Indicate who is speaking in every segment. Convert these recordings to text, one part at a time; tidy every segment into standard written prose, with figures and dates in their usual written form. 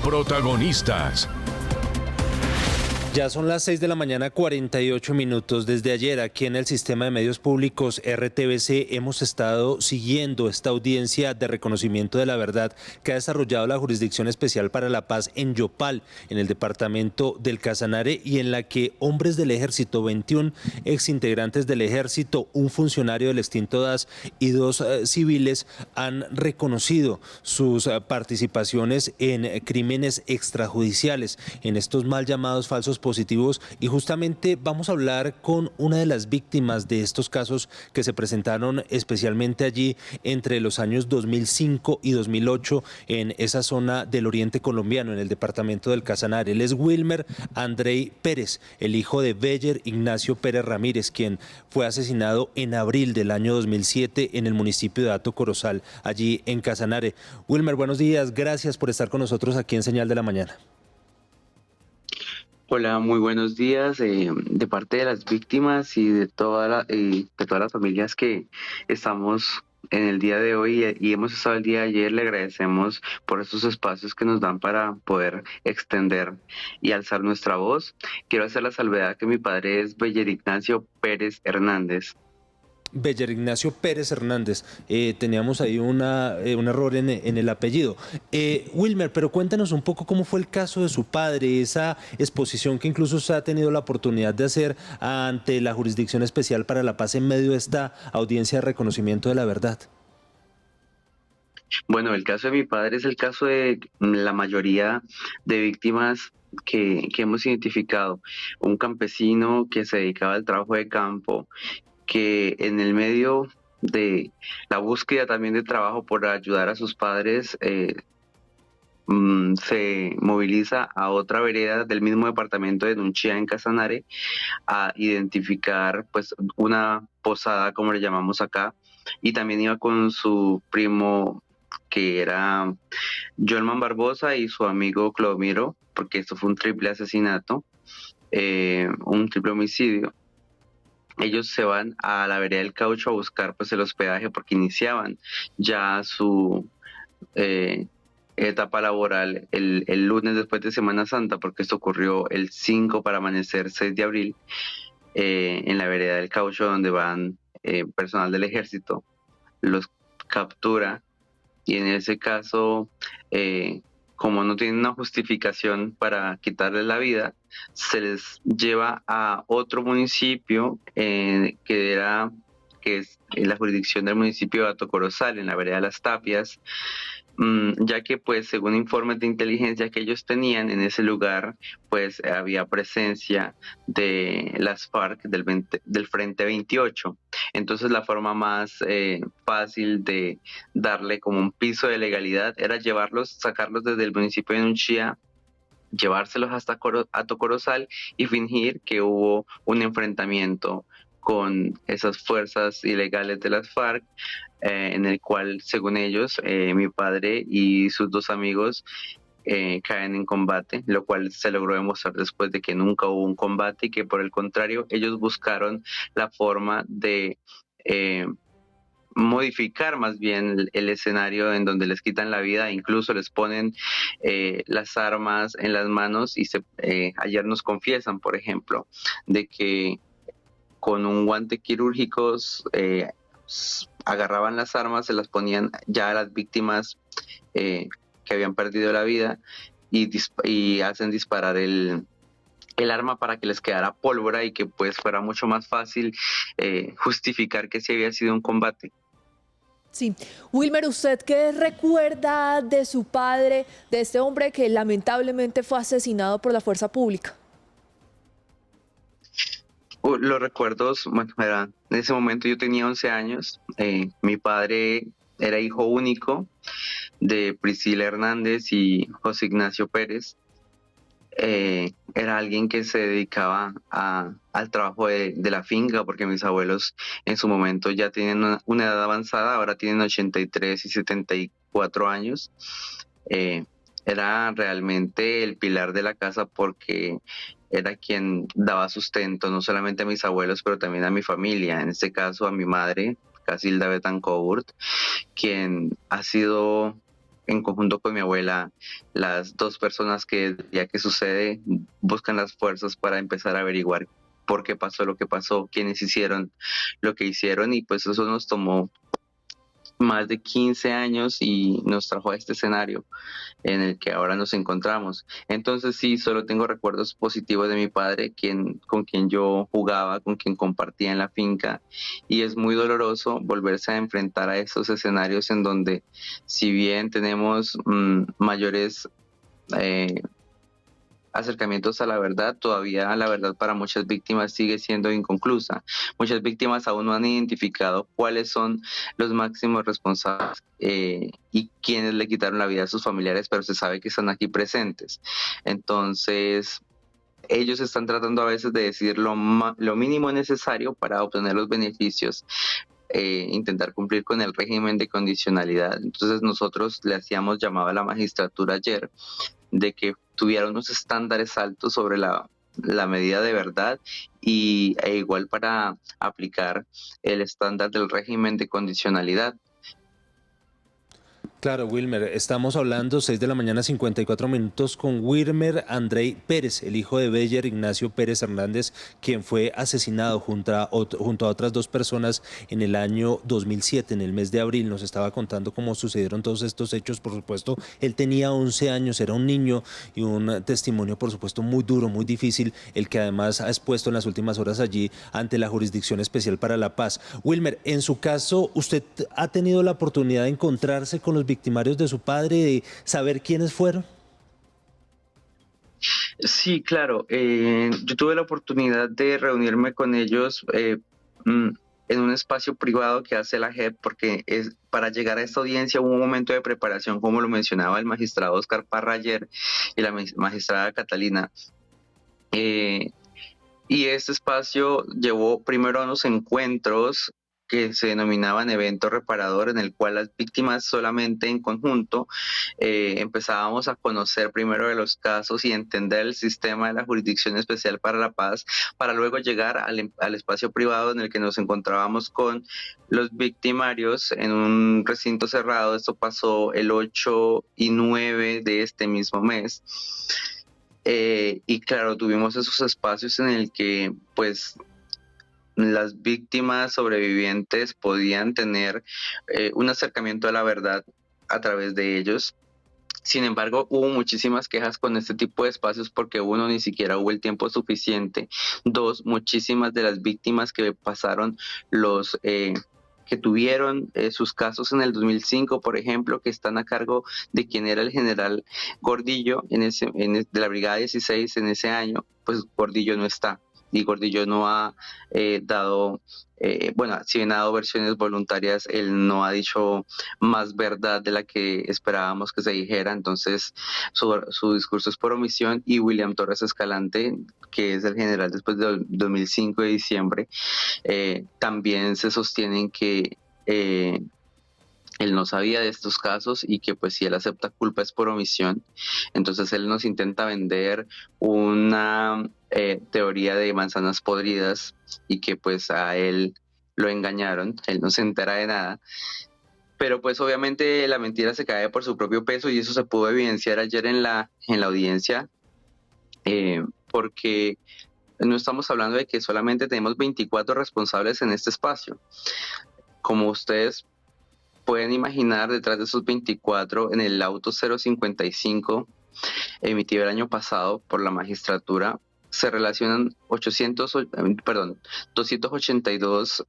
Speaker 1: Protagonistas.
Speaker 2: Ya son las 6 de la mañana, 48 minutos. Desde ayer, aquí en el Sistema de Medios Públicos RTBC, hemos estado siguiendo esta audiencia de reconocimiento de la verdad que ha desarrollado la Jurisdicción Especial para la Paz en Yopal, en el departamento del Casanare, y en la que hombres del Ejército, 21 exintegrantes del Ejército, un funcionario del extinto DAS y dos civiles han reconocido sus participaciones en crímenes extrajudiciales, en estos mal llamados falsos positivos, y justamente vamos a hablar con una de las víctimas de estos casos que se presentaron especialmente allí entre los años 2005 y 2008 en esa zona del oriente colombiano, en el departamento del Casanare. Él es Wilmer Andrei Pérez, el hijo de Beyer Ignacio Pérez Ramírez, quien fue asesinado en abril del año 2007 en el municipio de Hato Corozal, allí en Casanare. Wilmer, buenos días, gracias por estar con nosotros aquí en Señal de la Mañana.
Speaker 3: Hola, muy buenos días. De parte de las víctimas y de de todas las familias que estamos en el día de hoy y hemos estado el día de ayer, le agradecemos por estos espacios que nos dan para poder extender y alzar nuestra voz. Quiero hacer la salvedad que mi padre es Beyer Ignacio Pérez Hernández.
Speaker 2: Beyer Ignacio Pérez Hernández. Teníamos ahí un error en el apellido. Wilmer, pero cuéntanos un poco cómo fue el caso de su padre, esa exposición que incluso usted ha tenido la oportunidad de hacer ante la Jurisdicción Especial para la Paz en medio de esta audiencia de reconocimiento de la verdad.
Speaker 3: Bueno, el caso de mi padre es el caso de la mayoría de víctimas que hemos identificado. Un campesino que se dedicaba al trabajo de campo, que en el medio de la búsqueda también de trabajo por ayudar a sus padres, se moviliza a otra vereda del mismo departamento de Nunchía, en Casanare, a identificar pues una posada, como le llamamos acá, y también iba con su primo, que era Jolman Barbosa, y su amigo Clodomiro, porque esto fue un triple asesinato, un triple homicidio. Ellos se van a la vereda del Caucho a buscar pues el hospedaje, porque iniciaban ya su etapa laboral el lunes después de Semana Santa, porque esto ocurrió el 5 para amanecer 6 de abril, en la vereda del Caucho, donde van personal del ejército, los captura, y en ese caso, como no tienen una justificación para quitarles la vida, se les lleva a otro municipio que es la jurisdicción del municipio de Hato Corozal, en la vereda de Las Tapias, ya que pues según informes de inteligencia que ellos tenían en ese lugar, pues había presencia de las FARC del Frente 28. Entonces la forma más fácil de darle como un piso de legalidad era sacarlos desde el municipio de Nunchía, llevárselos hasta Hato Corozal y fingir que hubo un enfrentamiento con esas fuerzas ilegales de las FARC, en el cual, según ellos, mi padre y sus dos amigos caen en combate, lo cual se logró demostrar después de que nunca hubo un combate, y que por el contrario ellos buscaron la forma de modificar más bien el escenario en donde les quitan la vida, e incluso les ponen las armas en las manos, y ayer nos confiesan, por ejemplo, de que con un guante quirúrgico agarraban las armas, se las ponían ya a las víctimas que habían perdido la vida, y hacen disparar el arma para que les quedara pólvora, y que pues fuera mucho más fácil justificar que sí había sido un combate.
Speaker 4: Sí. Wilmer, ¿usted qué recuerda de su padre, de este hombre que lamentablemente fue asesinado por la fuerza pública?
Speaker 3: Los recuerdos, bueno, en ese momento yo tenía 11 años, mi padre era hijo único de Priscila Hernández y José Ignacio Pérez. Era alguien que se dedicaba al trabajo de la finca, porque mis abuelos en su momento ya tienen una edad avanzada, ahora tienen 83 y 74 años. Era realmente el pilar de la casa, porque era quien daba sustento no solamente a mis abuelos, pero también a mi familia, en este caso a mi madre, Casilda Betancourt, quien ha sido en conjunto con mi abuela, las dos personas que ya que sucede buscan las fuerzas para empezar a averiguar por qué pasó lo que pasó, quiénes hicieron lo que hicieron, y pues eso nos tomó más de 15 años y nos trajo a este escenario en el que ahora nos encontramos. Entonces sí, solo tengo recuerdos positivos de mi padre, con quien yo jugaba, con quien compartía en la finca, y es muy doloroso volverse a enfrentar a estos escenarios en donde, si bien tenemos mayores acercamientos a la verdad, todavía la verdad para muchas víctimas sigue siendo inconclusa. Muchas víctimas aún no han identificado cuáles son los máximos responsables y quienes le quitaron la vida a sus familiares, pero se sabe que están aquí presentes. Entonces, ellos están tratando a veces de decir lo mínimo necesario para obtener los beneficios, intentar cumplir con el régimen de condicionalidad. Entonces nosotros le hacíamos llamado a la magistratura ayer de que tuviera unos estándares altos sobre la medida de verdad e igual para aplicar el estándar del régimen de condicionalidad.
Speaker 2: Claro, Wilmer, estamos hablando 6 de la mañana 54 minutos con Wilmer Andrei Pérez, el hijo de Beyer Ignacio Pérez Hernández, quien fue asesinado junto a otras dos personas en el año 2007, en el mes de abril. Nos estaba contando cómo sucedieron todos estos hechos. Por supuesto, él tenía 11 años, era un niño, y un testimonio, por supuesto, muy duro, muy difícil, el que además ha expuesto en las últimas horas allí ante la Jurisdicción Especial para la Paz. Wilmer, en su caso, ¿usted ha tenido la oportunidad de encontrarse con los victimarios de su padre, de saber quiénes fueron?
Speaker 3: Sí, claro. Yo tuve la oportunidad de reunirme con ellos en un espacio privado que hace la JEP, porque para llegar a esta audiencia hubo un momento de preparación, como lo mencionaba el magistrado Oscar Parra ayer y la magistrada Catalina. Y este espacio llevó primero a unos encuentros que se denominaban evento reparador, en el cual las víctimas solamente en conjunto empezábamos a conocer primero de los casos y entender el sistema de la Jurisdicción Especial para la Paz, para luego llegar al espacio privado en el que nos encontrábamos con los victimarios en un recinto cerrado. Esto pasó el 8 y 9 de este mismo mes. Y claro, tuvimos esos espacios en el que pues las víctimas sobrevivientes podían tener un acercamiento a la verdad a través de ellos. Sin embargo, hubo muchísimas quejas con este tipo de espacios porque uno, ni siquiera hubo el tiempo suficiente. Dos, muchísimas de las víctimas que pasaron que tuvieron sus casos en el 2005, por ejemplo, que están a cargo de quien era el general Gordillo de la Brigada 16 en ese año, pues Gordillo no está. Y Gordillo no ha dado, si bien ha dado versiones voluntarias, él no ha dicho más verdad de la que esperábamos que se dijera. Entonces su discurso es por omisión. Y William Torres Escalante, que es el general después del 2005 de diciembre, también se sostienen que él no sabía de estos casos y que pues si él acepta culpa es por omisión. Entonces él nos intenta vender una teoría de manzanas podridas y que pues a él lo engañaron, él no se entera de nada. Pero pues obviamente la mentira se cae por su propio peso, y eso se pudo evidenciar ayer en la audiencia, porque no estamos hablando de que solamente tenemos 24 responsables en este espacio. Como ustedes pueden imaginar, detrás de esos 24, en el auto 055 emitido el año pasado por la magistratura, se relacionan 282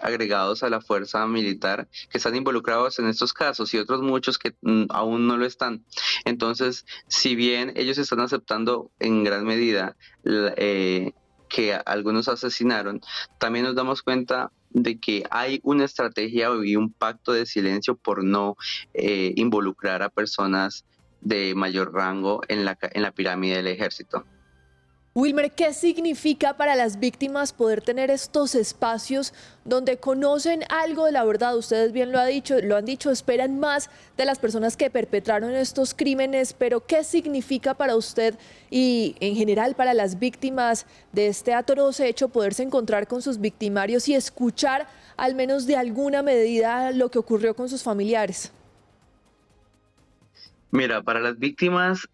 Speaker 3: agregados a la fuerza militar que están involucrados en estos casos, y otros muchos que aún no lo están. Entonces, si bien ellos están aceptando en gran medida que algunos asesinaron, también nos damos cuenta de que hay una estrategia y un pacto de silencio por no involucrar a personas de mayor rango en la pirámide del ejército.
Speaker 4: Wilmer, ¿qué significa para las víctimas poder tener estos espacios donde conocen algo de la verdad? Ustedes bien lo han dicho, esperan más de las personas que perpetraron estos crímenes, pero ¿qué significa para usted y en general para las víctimas de este atroz hecho poderse encontrar con sus victimarios y escuchar al menos de alguna medida lo que ocurrió con sus familiares?
Speaker 3: Mira, para las víctimas,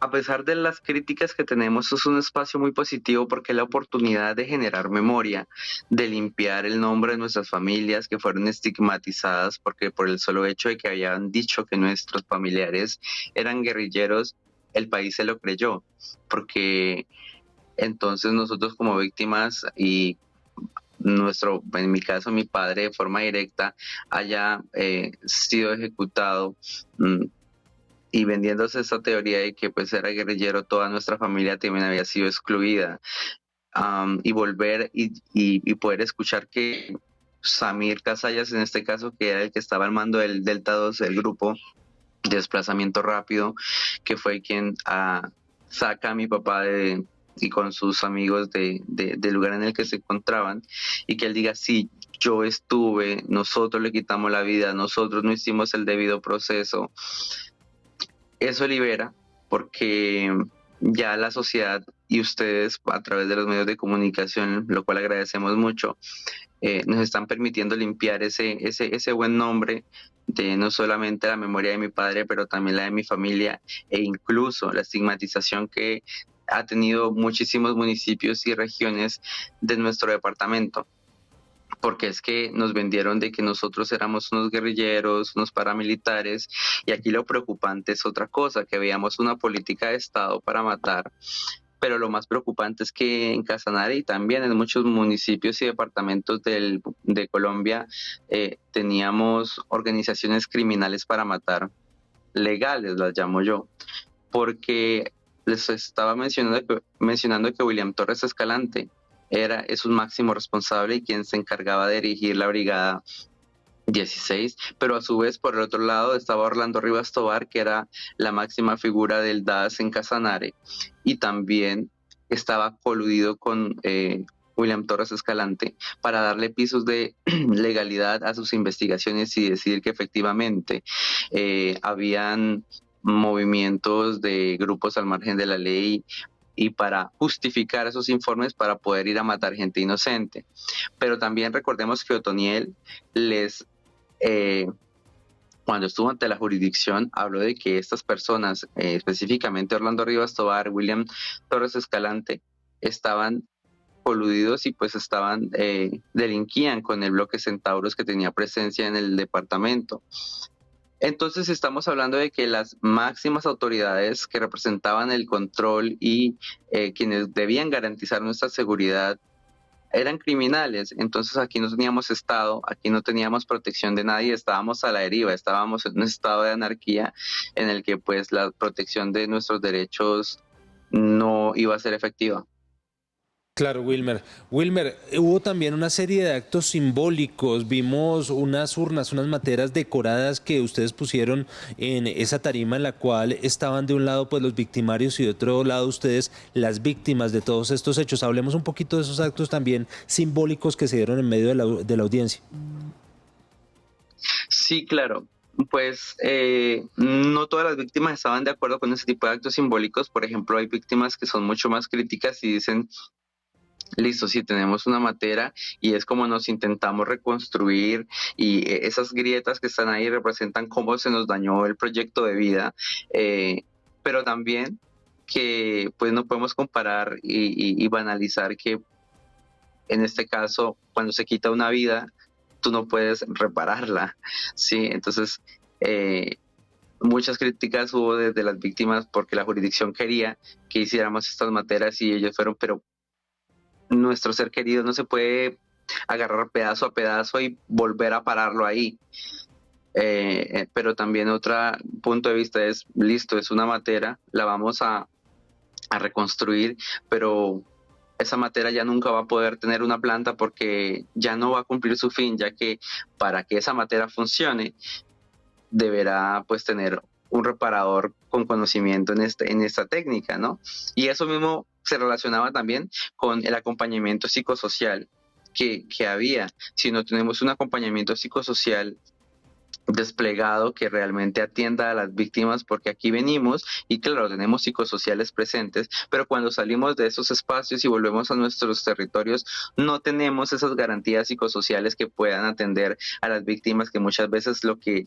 Speaker 3: a pesar de las críticas que tenemos, es un espacio muy positivo porque es la oportunidad de generar memoria, de limpiar el nombre de nuestras familias que fueron estigmatizadas porque por el solo hecho de que habían dicho que nuestros familiares eran guerrilleros, el país se lo creyó, porque entonces nosotros como víctimas y en mi caso, mi padre de forma directa haya sido ejecutado, y vendiéndose esta teoría de que pues era guerrillero, toda nuestra familia también había sido excluida. Y volver y poder escuchar que Samir Casallas, en este caso, que era el que estaba al mando del Delta 2, el grupo de desplazamiento rápido, que fue quien saca a mi papá y con sus amigos del lugar en el que se encontraban, y que él diga, sí, yo estuve, nosotros le quitamos la vida, nosotros no hicimos el debido proceso. Eso libera porque ya la sociedad y ustedes a través de los medios de comunicación, lo cual agradecemos mucho, nos están permitiendo limpiar ese buen nombre de no solamente la memoria de mi padre, pero también la de mi familia, e incluso la estigmatización que ha tenido muchísimos municipios y regiones de nuestro departamento, porque es que nos vendieron de que nosotros éramos unos guerrilleros, unos paramilitares, y aquí lo preocupante es otra cosa, que veíamos una política de Estado para matar, pero lo más preocupante es que en Casanare y también en muchos municipios y departamentos de Colombia teníamos organizaciones criminales para matar, legales las llamo yo, porque les estaba mencionando que William Torres Escalante es un máximo responsable y quien se encargaba de dirigir la brigada 16, pero a su vez por el otro lado estaba Orlando Rivas Tobar, que era la máxima figura del DAS en Casanare, y también estaba coludido con William Torres Escalante para darle pisos de legalidad a sus investigaciones y decir que efectivamente habían movimientos de grupos al margen de la ley y para justificar esos informes para poder ir a matar gente inocente. Pero también recordemos que Otoniel cuando estuvo ante la jurisdicción, habló de que estas personas, específicamente Orlando Rivas Tobar, William Torres Escalante, estaban coludidos y pues delinquían con el bloque Centauros que tenía presencia en el departamento. Entonces estamos hablando de que las máximas autoridades que representaban el control y quienes debían garantizar nuestra seguridad eran criminales. Entonces aquí no teníamos Estado, aquí no teníamos protección de nadie, estábamos a la deriva, estábamos en un estado de anarquía en el que pues la protección de nuestros derechos no iba a ser efectiva.
Speaker 2: Claro, Wilmer. Wilmer, hubo también una serie de actos simbólicos. Vimos unas urnas, unas materas decoradas que ustedes pusieron en esa tarima en la cual estaban de un lado pues los victimarios y de otro lado ustedes las víctimas de todos estos hechos. Hablemos un poquito de esos actos también simbólicos que se dieron en medio de la audiencia.
Speaker 3: Sí, claro. Pues no todas las víctimas estaban de acuerdo con ese tipo de actos simbólicos. Por ejemplo, hay víctimas que son mucho más críticas y dicen, listo, sí, tenemos una matera y es como nos intentamos reconstruir, y esas grietas que están ahí representan cómo se nos dañó el proyecto de vida, pero también que pues no podemos comparar y banalizar que en este caso cuando se quita una vida tú no puedes repararla, ¿sí? Entonces muchas críticas hubo desde las víctimas porque la jurisdicción quería que hiciéramos estas materas y ellos fueron, pero nuestro ser querido no se puede agarrar pedazo a pedazo y volver a pararlo ahí. Pero también otro punto de vista es, listo, es una matera, la vamos a reconstruir, pero esa matera ya nunca va a poder tener una planta porque ya no va a cumplir su fin, ya que para que esa matera funcione deberá pues tener un reparador con conocimiento en esta técnica, ¿no? Y eso mismo se relacionaba también con el acompañamiento psicosocial que había. Si no tenemos un acompañamiento psicosocial desplegado que realmente atienda a las víctimas, porque aquí venimos y claro, tenemos psicosociales presentes, pero cuando salimos de esos espacios y volvemos a nuestros territorios, no tenemos esas garantías psicosociales que puedan atender a las víctimas, que muchas veces lo que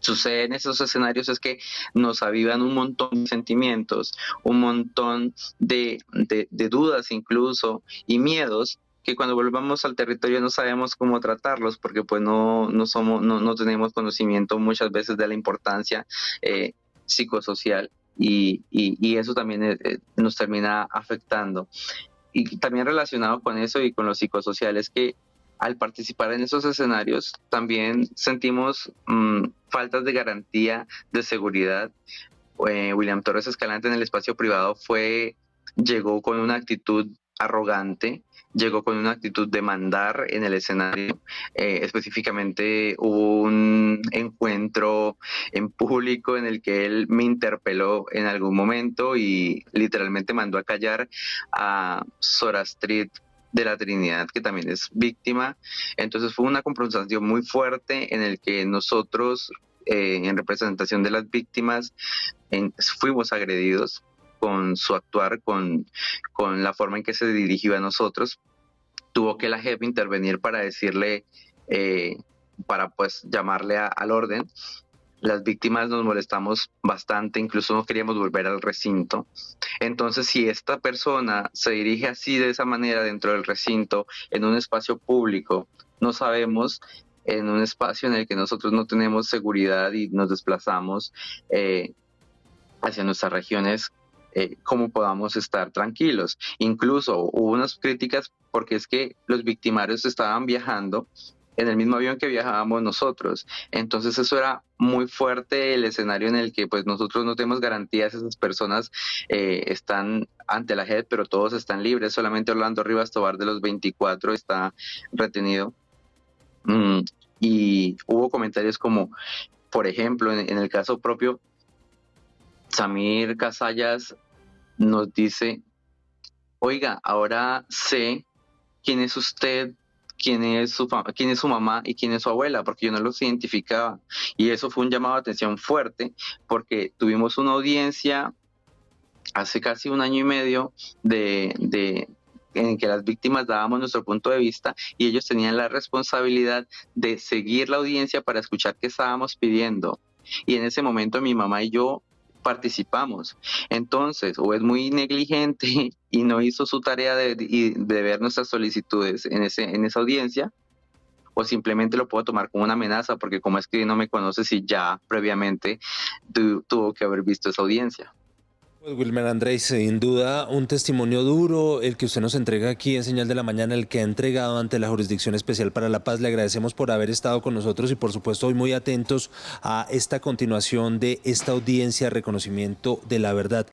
Speaker 3: sucede en esos escenarios es que nos avivan un montón de sentimientos, un montón de dudas incluso y miedos, que cuando volvamos al territorio no sabemos cómo tratarlos, porque pues no tenemos conocimiento muchas veces de la importancia psicosocial, y eso también nos termina afectando. Y también relacionado con eso y con lo psicosocial es que al participar en esos escenarios también sentimos faltas de garantía de seguridad. William Torres Escalante en el espacio privado llegó con una actitud arrogante, llegó con una actitud de mandar en el escenario. Específicamente hubo un encuentro en público en el que él me interpeló en algún momento y literalmente mandó a callar a Sora Street de la Trinidad, que también es víctima. Entonces fue una confrontación muy fuerte en el que nosotros, en representación de las víctimas, fuimos agredidos con su actuar, con la forma en que se dirigió a nosotros. Tuvo que la jefa intervenir para decirle, para pues llamarle al orden. Las víctimas nos molestamos bastante, incluso no queríamos volver al recinto. Entonces, si esta persona se dirige así, de esa manera, dentro del recinto, en un espacio público, no sabemos, en un espacio en el que nosotros no tenemos seguridad y nos desplazamos hacia nuestras regiones, cómo podamos estar tranquilos. Incluso hubo unas críticas porque es que los victimarios estaban viajando en el mismo avión que viajábamos nosotros. Entonces eso era muy fuerte, el escenario en el que pues nosotros no tenemos garantías, esas personas están ante la JEP, pero todos están libres, solamente Orlando Rivas Tobar de los 24 está retenido. Y hubo comentarios como, por ejemplo, en el caso propio, Samir Casallas nos dice, oiga, ahora sé quién es usted, quién es su mamá y quién es su abuela, porque yo no los identificaba. Y eso fue un llamado de atención fuerte, porque tuvimos una audiencia hace casi 1 año y medio en que las víctimas dábamos nuestro punto de vista y ellos tenían la responsabilidad de seguir la audiencia para escuchar qué estábamos pidiendo. Y en ese momento mi mamá y yo participamos. Entonces, o es muy negligente y no hizo su tarea de ver nuestras solicitudes en esa audiencia, o simplemente lo puedo tomar como una amenaza, porque como es que no me conoce, si ya previamente tuvo que haber visto esa audiencia.
Speaker 2: Pues Wilmer Andrés, sin duda un testimonio duro el que usted nos entrega aquí en Señal de la Mañana, el que ha entregado ante la Jurisdicción Especial para la Paz. Le agradecemos por haber estado con nosotros y por supuesto hoy muy atentos a esta continuación de esta audiencia, reconocimiento de la verdad.